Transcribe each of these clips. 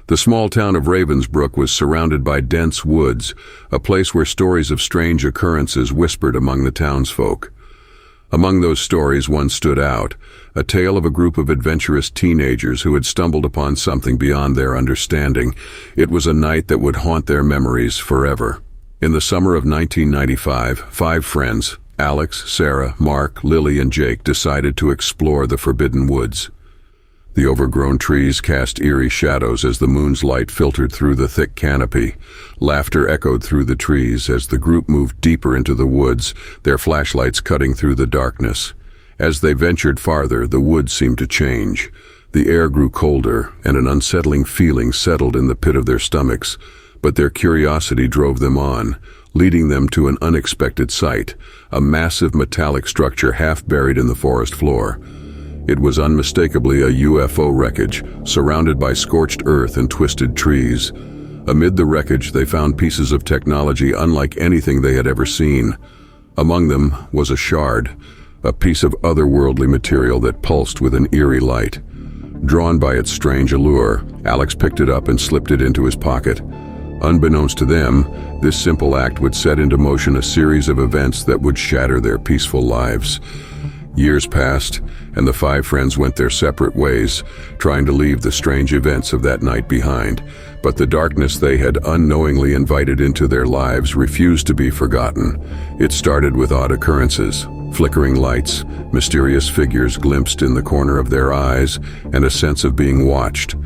The small town of Ravensbrook was surrounded by dense woods, a place where stories of strange occurrences whispered among the townsfolk. Among those stories, one stood out, a tale of a group of adventurous teenagers who had stumbled upon something beyond their understanding. It was a night that would haunt their memories forever. In the summer of 1995, 5 friends, Alex, Sarah, Mark, Lily, and Jake, decided to explore the forbidden woods. The overgrown trees cast eerie shadows as the moon's light filtered through the thick canopy. Laughter echoed through the trees as the group moved deeper into the woods, their flashlights cutting through the darkness. As they ventured farther, the woods seemed to change. The air grew colder, and an unsettling feeling settled in the pit of their stomachs. But their curiosity drove them on, leading them to an unexpected sight, a massive metallic structure half buried in the forest floor. It was unmistakably a UFO wreckage, surrounded by scorched earth and twisted trees. Amid the wreckage, they found pieces of technology unlike anything they had ever seen. Among them was a shard, a piece of otherworldly material that pulsed with an eerie light. Drawn by its strange allure, Alex picked it up and slipped it into his pocket. Unbeknownst to them, this simple act would set into motion a series of events that would shatter their peaceful lives. Years passed, and the 5 friends went their separate ways, trying to leave the strange events of that night behind. But the darkness they had unknowingly invited into their lives refused to be forgotten. It started with odd occurrences, flickering lights, mysterious figures glimpsed in the corner of their eyes, and a sense of being watched.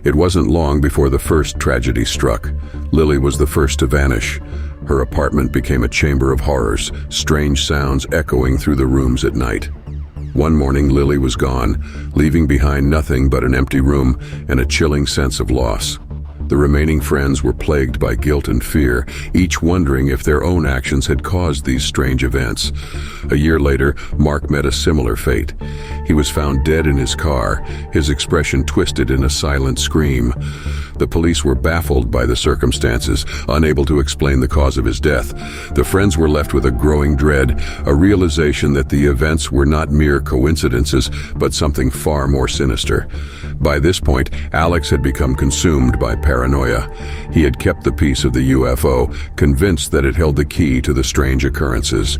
It wasn't long before the first tragedy struck. Lily was the first to vanish. Her apartment became a chamber of horrors, strange sounds echoing through the rooms at night. One morning, Lily was gone, leaving behind nothing but an empty room and a chilling sense of loss. The remaining friends were plagued by guilt and fear, each wondering if their own actions had caused these strange events. A year later, Mark met a similar fate. He was found dead in his car, his expression twisted in a silent scream. The police were baffled by the circumstances, unable to explain the cause of his death. The friends were left with a growing dread, a realization that the events were not mere coincidences, but something far more sinister. By this point, Alex had become consumed by paranoia. He had kept the piece of the UFO, convinced that it held the key to the strange occurrences.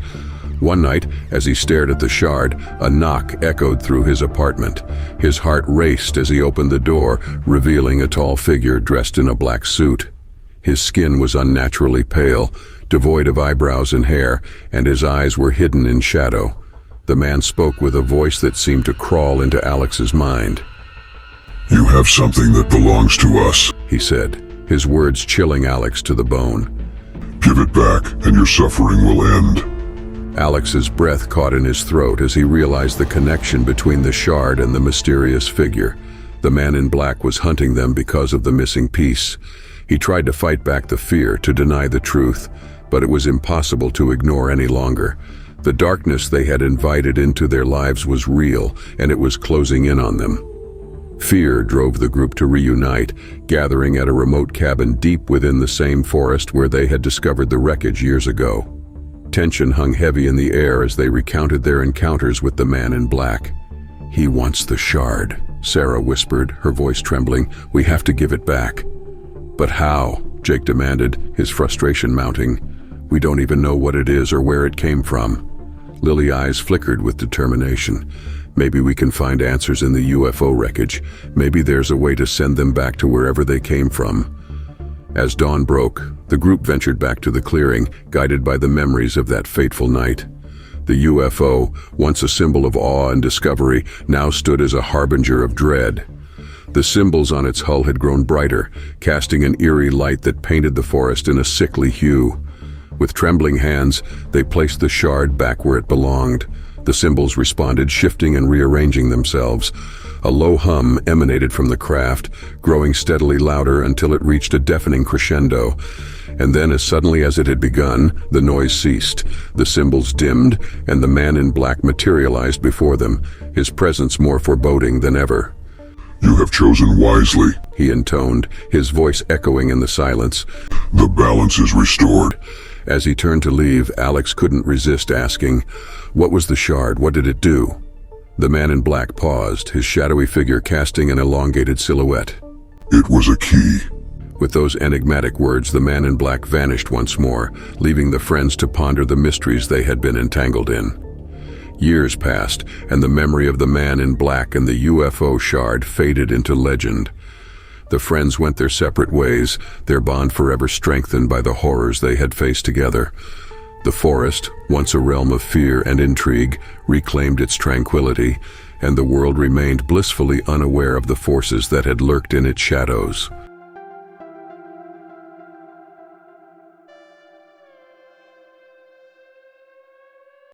One night, as he stared at the shard, a knock echoed through his apartment. His heart raced as he opened the door, revealing a tall figure dressed in a black suit. His skin was unnaturally pale, devoid of eyebrows and hair, and his eyes were hidden in shadow. The man spoke with a voice that seemed to crawl into Alex's mind. "You have something that belongs to us," he said, his words chilling Alex to the bone. "Give it back, and your suffering will end." Alex's breath caught in his throat as he realized the connection between the shard and the mysterious figure. The man in black was hunting them because of the missing piece. He tried to fight back the fear, to deny the truth, but it was impossible to ignore any longer. The darkness they had invited into their lives was real, and it was closing in on them. Fear drove the group to reunite, gathering at a remote cabin deep within the same forest where they had discovered the wreckage years ago. Tension hung heavy in the air as they recounted their encounters with the man in black. "He wants the shard," Sarah whispered, her voice trembling. "We have to give it back." "But how?" Jake demanded, his frustration mounting. "We don't even know what it is or where it came from." Lily's eyes flickered with determination. "Maybe we can find answers in the UFO wreckage. Maybe there's a way to send them back to wherever they came from." As dawn broke, the group ventured back to the clearing, guided by the memories of that fateful night. The UFO, once a symbol of awe and discovery, now stood as a harbinger of dread. The symbols on its hull had grown brighter, casting an eerie light that painted the forest in a sickly hue. With trembling hands, they placed the shard back where it belonged. The symbols responded, shifting and rearranging themselves. A low hum emanated from the craft, growing steadily louder until it reached a deafening crescendo. And then, as suddenly as it had begun, the noise ceased. The symbols dimmed, and the man in black materialized before them, his presence more foreboding than ever. "You have chosen wisely," he intoned, his voice echoing in the silence. "The balance is restored." As he turned to leave, Alex couldn't resist asking, "What was the shard? What did it do?" The man in black paused, his shadowy figure casting an elongated silhouette. It was a key. With those enigmatic words, the man in black vanished once more, leaving the friends to ponder the mysteries they had been entangled in. Years passed, and the memory of the man in black and the UFO shard faded into legend. The friends went their separate ways, their bond forever strengthened by the horrors they had faced together. The forest, once a realm of fear and intrigue, reclaimed its tranquility, and the world remained blissfully unaware of the forces that had lurked in its shadows.